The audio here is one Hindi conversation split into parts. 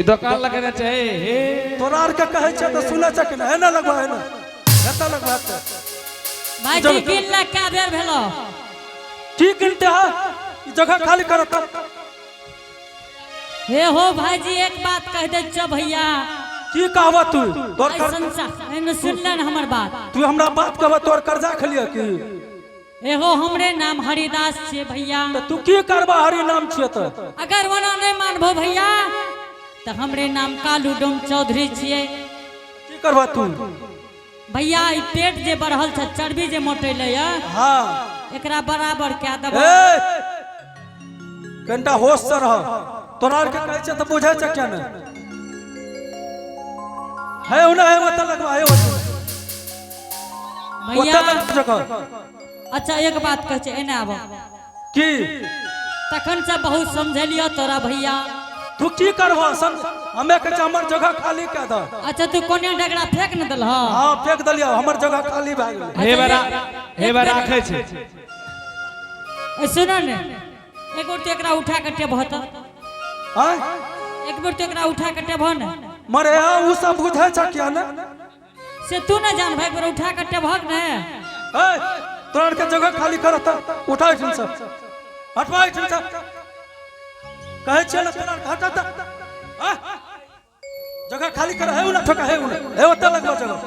दुकान लगाना चाहिए तोरा आर के कहे छ तो सुने छ कि है ना लगवा है ना एता लगवा त भाई जी किन ला क्या देर भेलो ठीक किनते है जगह खाली करत हे हो भाई जी एक बात कह दे छ भैया की कहवा तू तोर कर एने सुनलन हमर बात तू हमरा बात कहवा तोर कर्जा खलिया की एहो हमरे नाम हरिदास छे भैया तो तू की करबा हरि नाम छिए त अगर वना नहीं मानबो भैया तो हमरे नाम कालू डोम चौधरी छिए की करबा तू भैया ई पेट जे बढ़ल छ चर्बी जे मोटेले या हां एकरा बराबर क्या दबा ए कंटा होश से रह तोरा आर के कहे छ त बुझै छ क्या न है उना है मत लगवा है भैया जगह अच्छा एक बात कह छे एने आबो की तखन से बहुत समझलियो तोरा भैया तू की करबा सन हमें के हमर जगह खाली क द अच्छा तू कोने डगरा फेंक न दल हां फेंक दलिया हमर जगह खाली भ गेल हे बा राखे छे ए सुनो ने एक बेर तो एकरा उठा के टेबह त हां एक बेर तो एकरा उठा के टेबह न मरे हां उ सब बुझै छ क्या न से तू न जान भाई बेर उठा के टेबह न ए तोर के जगह खाली करत उठा इठन सब हटवा इठन सब कहे छ न तोरा हटा त हां जगह खाली कर है उना ठोका है उना है ओता लगवा जगह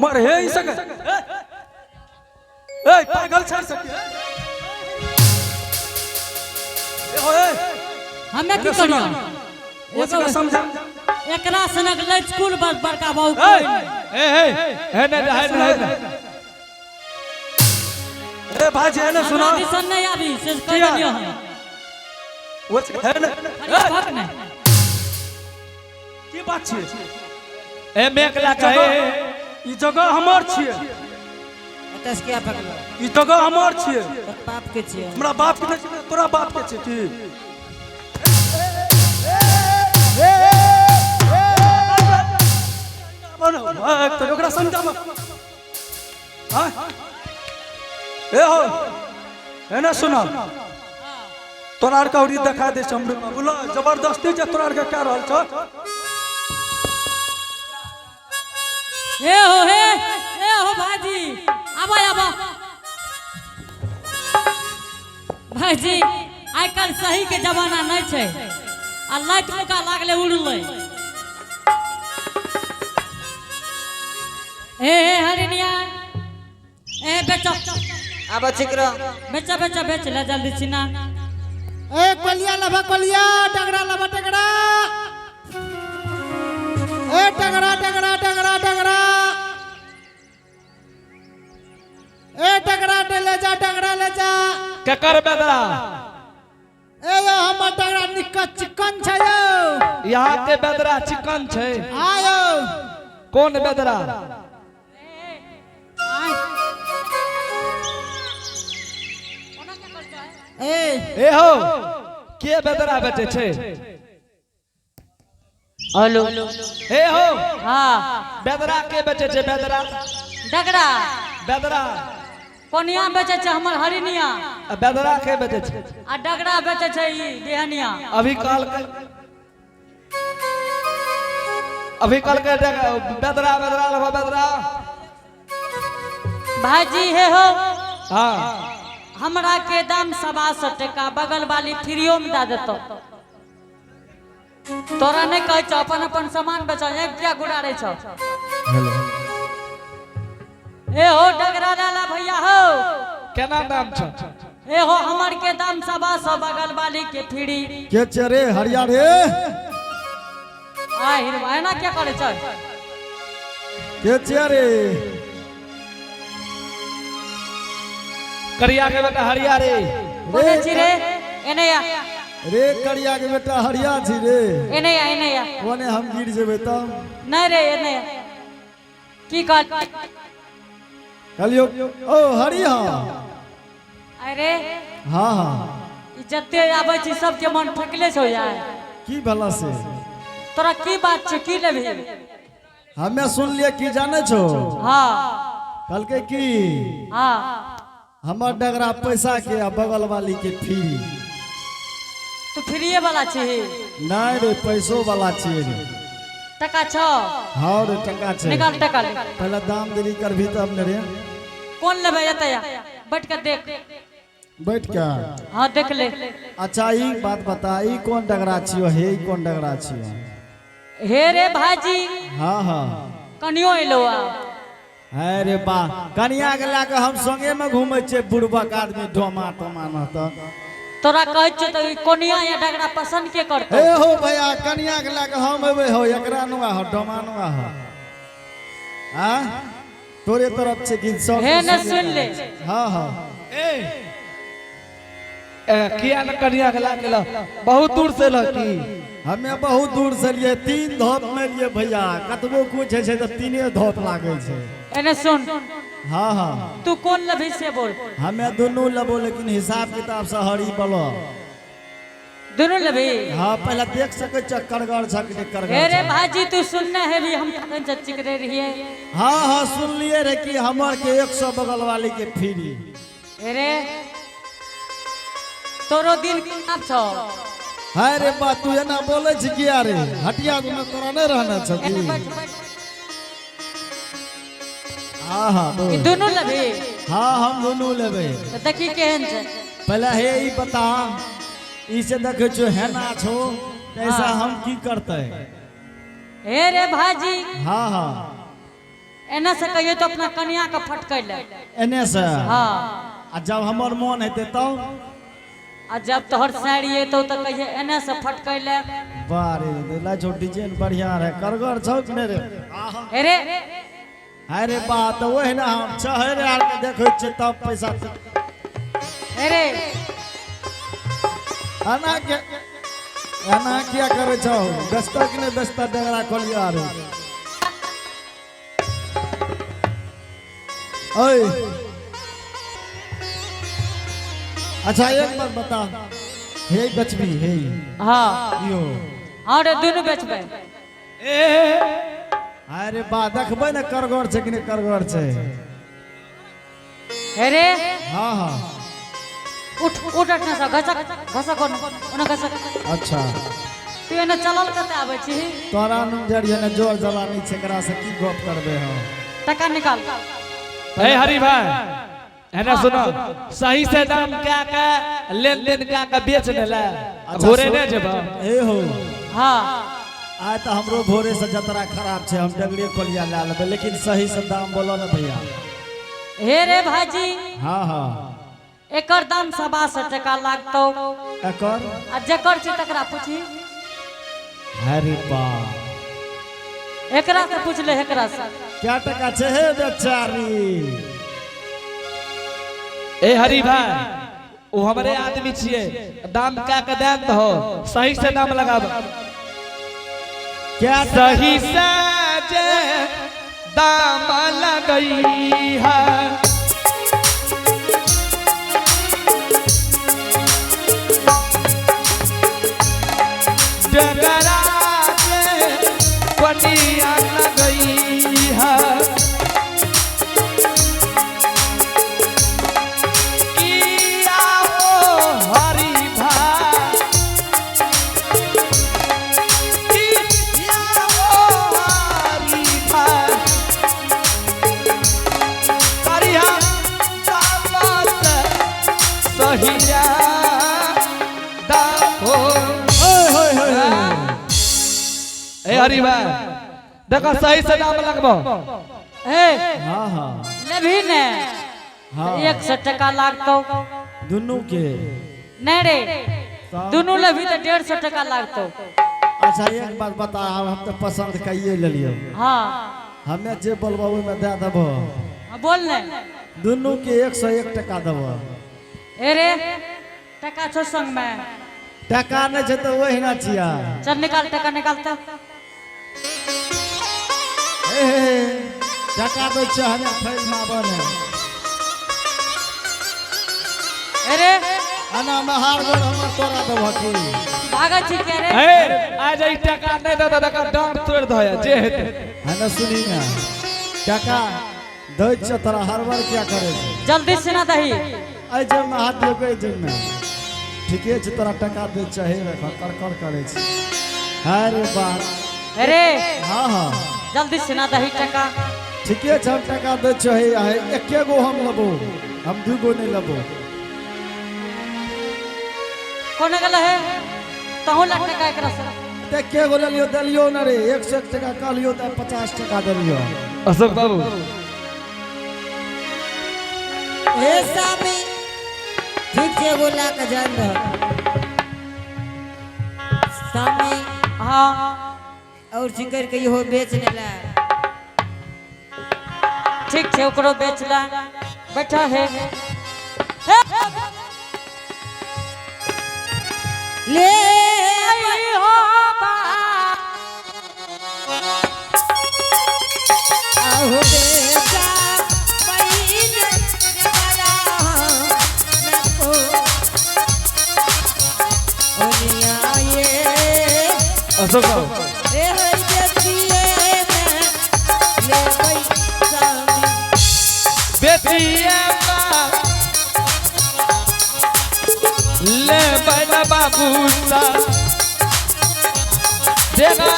मर हे ई सके ए पागल छ सके ए हो ए हमें की करियो वो से समझा एकरा सनक ले स्कूल बड़का बहु है ना ए भाई है ना सुनो दिसन नहीं आबी से कह दियो हम वो है ना भक न की बात छै ए मेकला कहे ई जगह हमर छिए तस क्या पकलो ई जगह हमर छिए बाप के छिए हमरा बाप के नहीं तोरा बाप के छै की बनो तो ओकरा समझा हां ए हो है ना सुनो तोरा आर कौड़ी दिखा दे छ हमरे बोला जबरदस्ती जे तोरा आर के कह रहल छ ए हो भाजी आबा आबा भाजी आजकल सही के जमाना नहीं छे आ लाइट मुका लागले उड़ले ए हरिनिया ए बेचो अब चिकरो बेच ले जल्दी छिना ए कलिया लबा कलिया डगरा लबा डगरा ए डगरा डगरा डगरा डगरा ए डगरा ले जा डगरा ले जा ककर बेदरा ए यो हम डगरा निक चिकन छ यो यहाँ के बेदरा चिकन छे आयो कौन बेदरा ए हो के बेदरा बेटे छे हेलो ए हो हां बेदरा के बेटे छे बेदरा डगरा बेदरा कोनिया बेचे छे हमर हरिनिया बेदरा के बेटे छे आ डगरा बेचे छे ई देहनिया अभी काल के बेदरा लबा बेदरा भाईजी हे हो हां हमरा के दाम 750 टका बगल वाली फ्रीओ में दे देतो तोरा नहीं कह छ अपन अपन सामान बेचो एक क्या गुड़ारे छ ए हो डगरा लाला भैया हो केना नाम छ ए हो हमर के दाम 750 बगल वाली के फ्री के चरे हरिया रे आ हिरवा ना क्या करे छ के चरे करिया के बेटा हरिया रे कोने छी रे एने या रे करिया के बेटा हरिया छी रे एने या ओने हम गिर जेबे त नहीं रे एने की कह कलियो ओ हरिया अरे हां हां ई जत्ते आबै छी सबके मन ठकले छौ यार की भला से तोरा की बात छ की लेबे हमें सुन लिए की जाने छो हां कल के की हां हमार डगरा पैसा के आ बगल वाली के फ्री तू फ्रीए वाला छी नहीं रे पैसो वाला छिए रे। टका छो हाँ रे टका छे। निकाल टका ले पहले दाम देरी करभी तब न रे। कौन लेबे एतया बैठ के देख बैठ क्या। हाँ देख ले अच्छा ई बात बता ई कौन डगरा छियो हे ई कौन डगरा छियो। हे रे भाजी हाँ हाँ कनियो एलो अरे बा कनिया के लाके हम संगे में घूमे छे बुढ़बक आदमी ढोमा टोमा न त तोरा कहै छ त कोनिया या डगरा पसंद के करतो ए हो भैया कनिया के लाके हम एबे हो एकरा नुआ हो ढोमा नुआ हो। हां तोरे तरफ से कि सब हे न सुन ले हां हां ए किया न कनिया के लाके लो बहुत दूर से लो की हमें बहुत दूर से लिए 3 धोप में लिए भैया कतबो कुछ है तो 3 धोप लागे छे। एने सुन हाँ हाँ तू कौन लेबी से बोल हमें दोनों लेबो लेकिन हिसाब किताब से हरी बोलो। दोनों लेबी हाँ पहले देख सके करगड़ छकने करगड़। हे रे भाजी तू सुनने है भी हम कन चच्ची करे रहिए। हाँ हाँ सुन लिए रे कि हमर के 100 बगल वाली के फ्री। हे रे तोरो दिन कितना छो हाय रे बा तू एना बोले छी किया रे हटिया में तोरा नहीं रहना छ एने की। बैठ बैठ हाँ हाँ ई बोल। दोनों लेबी हाँ हम दोनों लेबे। तो देखी केहन छे पहले हे ई बता ई से देखे जो है ना छो ऐसा हम की करते। हे रे भाजी हाँ हाँ एने से कहिए तो अपना कन्या का फटकै ले एने से हाँ आ जब हमर मन हेते तब आ जब तोहर साड़ी है तो कहिए एने से फटकै ले बारे दिला जो डिजाइन बढ़िया रे करगड़ छौ कि नहीं रे। हे रे अरे बात वही ना हम चाहे रे आर के देखै छ तब पैसा हे रे अना क्या करे छौ व्यस्त कि नहीं व्यस्त डगरा खोलिया रे। ओए अच्छा एक बात बता हे बचबी हे हाँ यो हाँ रे दोनों बेचबे ए अरे बा देखबै ना करगड़ छै कि नहीं करगड़ छै। हे रे हाँ हाँ उठ उठ ना सा घसक घसक ओना घसक अच्छा तू एने चलल कते आबै छी तोरा जरिया ने जोर जलानी छेकरा से की गप करबे हम। टका निकाल ए हरी भाई है ना सुनो सही से दाम क्या का लेन देन क्या का बेच देला घोरे ने जेबा ए हो हाँ आज तो हमरो भोरे से जतरा खराब छे हम डगड़िए कोलिया ला लेबे लेकिन सही से दाम बोलो ना भैया। हे रे भाजी हाँ हाँ एकर दाम 1.5 टका लागतो एकर आ जकर छी तकरा पूछी अरे बा एकरा से पूछ ले एकरा से क्या टका छे हे बेचारी। ए हरी भाई वो हमारे आदमी छिए दाम क्या का देन हो सही से दाम लगाब क्या सही से जे दाम लगई है डगरा के पटिया लगई है किया हो हरी भाई किया हो हरी भाई करिया दामत सहिया दाहो ए हरी भाई देखो सही से दाम लगबो हे हाँ हाँ लेभी ने हाँ 100 टका लागतो दोनों के नहीं रे दोनों लेभी तो 150 टका लागतो। अच्छा एक बात बता हम तो पसंद कइए ले लियो हाँ हमें जे बोलबो में दे देबो हाँ, बोल ले दोनों के 101 टका देबो। हे रे टका छो संग में टका नहीं छै तो वही ना छिया। चल निकाल टका निकालता ए टका दो छै हमें फैल माबन अरे अना में हार गो हम तोरा देबो की भागा छी के रे ए आ जाई टका नहीं दे दे का डांट तोड़ दया जे हेते है ना सुनी ना टका दो छै तोरा हर बार क्या करे छै जल्दी से ना दही ऐ जे में हाथ दियो के जे में ठीके छै तोरा टका दे चाहे कर करे छी अरे बात अरे हाँ हाँ जल्दी से ना दही टका ठीके छै हम टका दे चाहे एके गो हम लेबो हम 2 गो नहीं लेबो कोने गला है तहु लाख टका एकरा से एके गो लियो दलियो ना रे 101 टका कहलियो त 50 टका दलियो अशोक बाबू ए सामी ठीक छै बोला के जान रह सामी हाँ और जिकर के इहो बेच लेला ठीक छै ओकरो बेचला बैठा है ले हो बा आहो बेटा बहिन जरा नको ओनिया ये अशोक बाबू रे हर जतिए में ले भाई सामी बेटिया ले बना बाबू सा देखा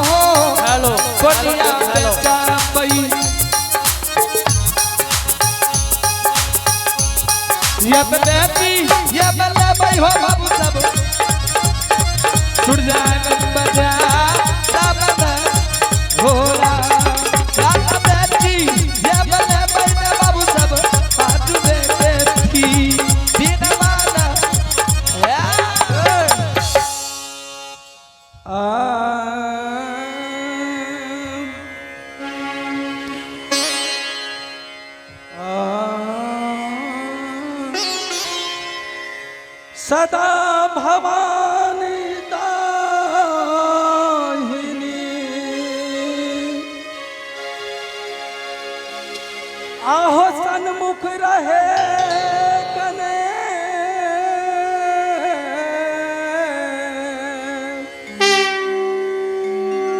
हो हेलो कोटिया बेटा पई ये बेटी ये बल्ले भाई हो बाबू सब छुट जाए बजा सब घोड़ा या बेटी ये बल्ले भाई बाबू सब हाथ बेटी दिन वाला सदा भवानी दाहिनी आहो सन्मुख रहे कने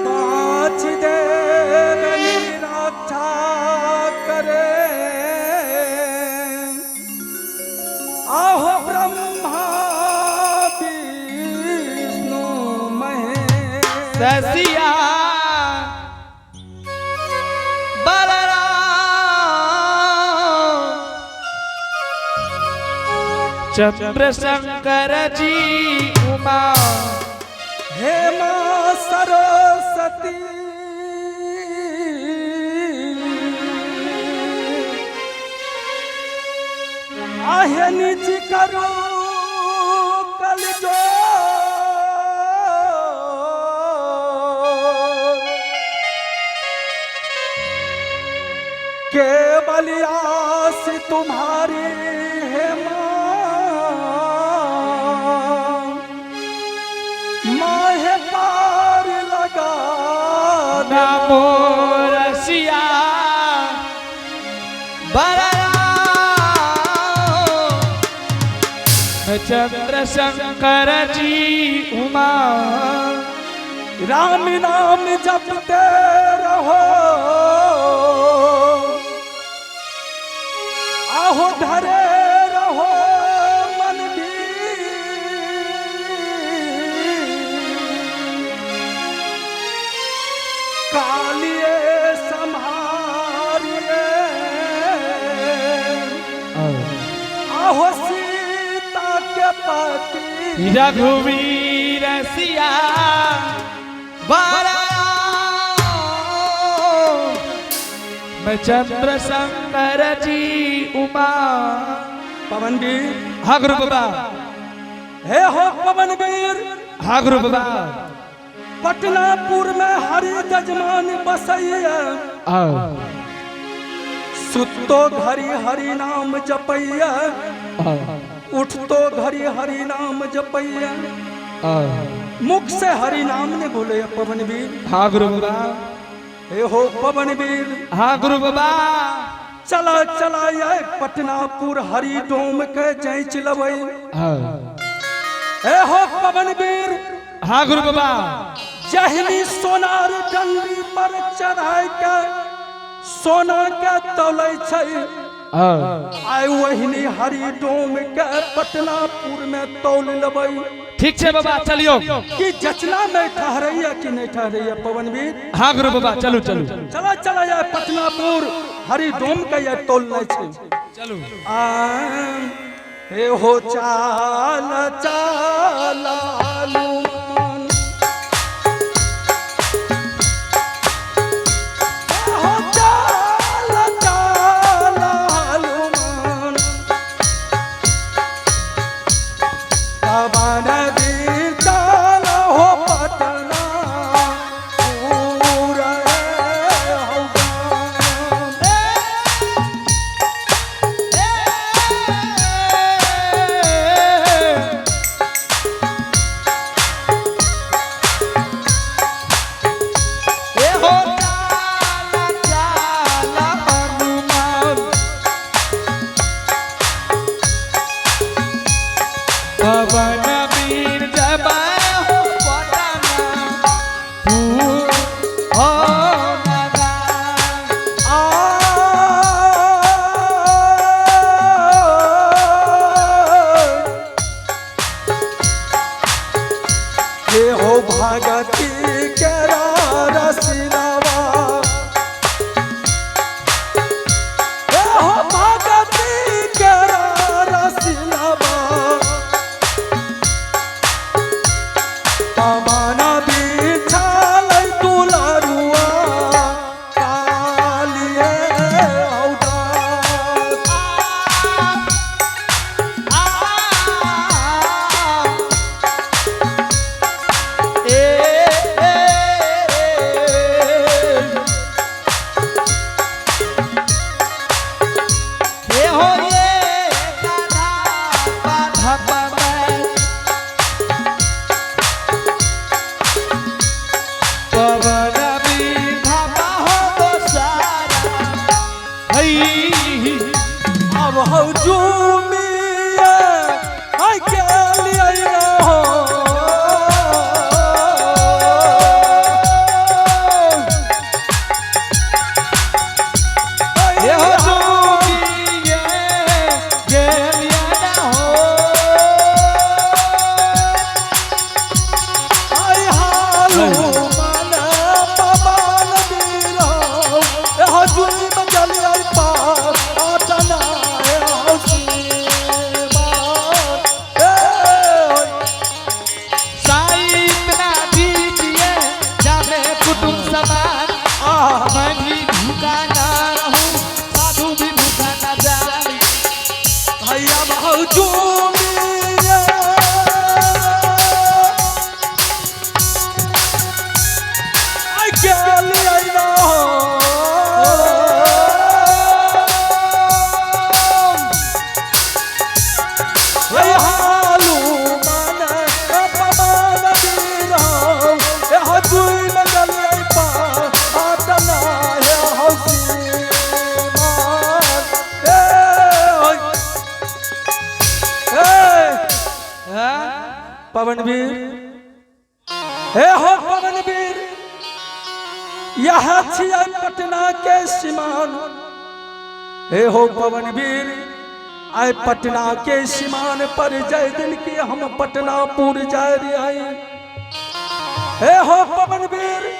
पाँच देव निरक्षा करे आहो ब्रह्मा विष्णु महेश ससिया चंद्र शंकर जी उमा हे मां सरस्वती आहे निज करो कल जो केवल आस तुम्हारी है माहे पार लगा नमो रसिया चंद्र शंकर जी उमा राम नाम जपते रहो आहो धरे रहो मन भी कालिए संहारिए आहो सीता के पति रघुवीर सिया मैं चंद्र शंकर जी उमा पवन वीर हाँ गुरु बाबा हे हो पवन वीर हाँ गुरु बाबा पटनापुर में हरि जजमान बसैया सुतो घरी हरि नाम जपैया उठतो घरी हरि नाम जपैया मुख से हरि नाम ने बोले पवन वीर हाँ गुरु बाबा हे हो पवन वीर हाँ गुरु बाबा चला चला ये पटनापुर हरि डोम के जय चिलवई हे हो पवन वीर हाँ गुरु बाबा जहनी सोनार डंडी पर चढ़ाई के सोना के तौलै छै आय वहिनी हरिडोम के पटनापुर में तौल लबै। ठीक छे बाबा चलियो। कि जचना में ठहरैया कि नहीं ठहरैया पवनवीर? हाँ गुरु बाबा चलू चलू। चला चला यार पटनापुर हरिडोम के ये तौल नहीं छे। चलू। हे हो चाल चालालू पवनवीर, हे हो पवनवीर, यह छियै पटना के सीमान। हे हो पवनवीर, आय पटना के सीमान पर जय दिन की हम पटनापुर जाय रही। हे हो पवनवीर,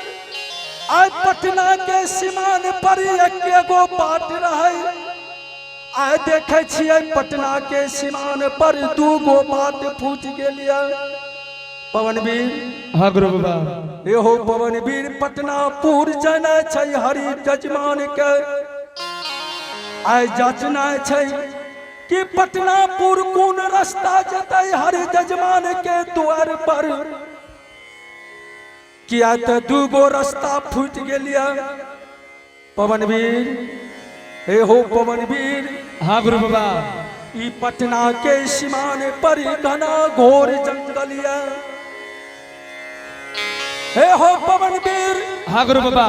आय पटना के सीमान पर एकेगो बाट रहे। आय देखे छियै पटना के सीमान पर दूगो बाट फूट गेलियै। पवनवीर, हाँ गुरु बाबा। एहो पवनवीर, पटनापुर जाना छै हरि जजमान के। आय जांचना छै कि पटनापुर कोन रास्ता जतै हरि जजमान के द्वार पर। किया त दूगो रास्ता फूट गेलियै। पवनवीर, हे हो पवनवीर, हाँ गुरु बाबा। ई पटना के सीमान पर घना घोर जंगल है। हे हो पवनवीर, हाँ गुरु बाबा।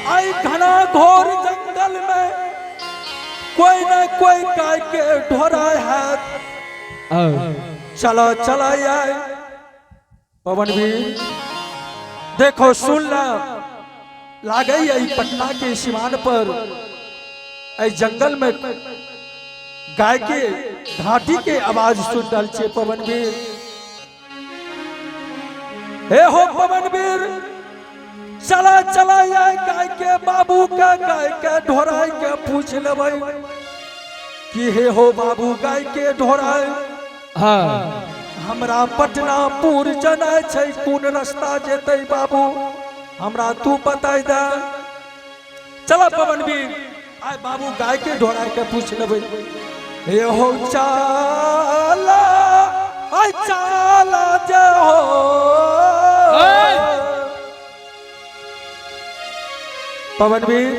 आई घना घोर जंगल में कोई न कोई गाय के ढोरा है। चलो चला आए पवनवीर, देखो सुन ला, लागे पटना के सीमान पर जंगल में गाय के घाटी के आवाज सुन रहल छे पवनवीर। हे हो पवनवीर, चला चला आय गाय के बाबू के गाय के ढोराई के पूछ लेबै कि हे हो बाबू गाय के ढोराई हाँ हमरा पटनापुर जाना छै, कोन रास्ता जेतै बाबू हमरा तू बताई दे। चला पवनवीर, आय बाबू गाय के ढोराई के पूछ लेबै। हे हो चाला, आय चाला जे हो पवनवीर।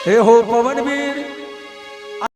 हे हो पवनवीर,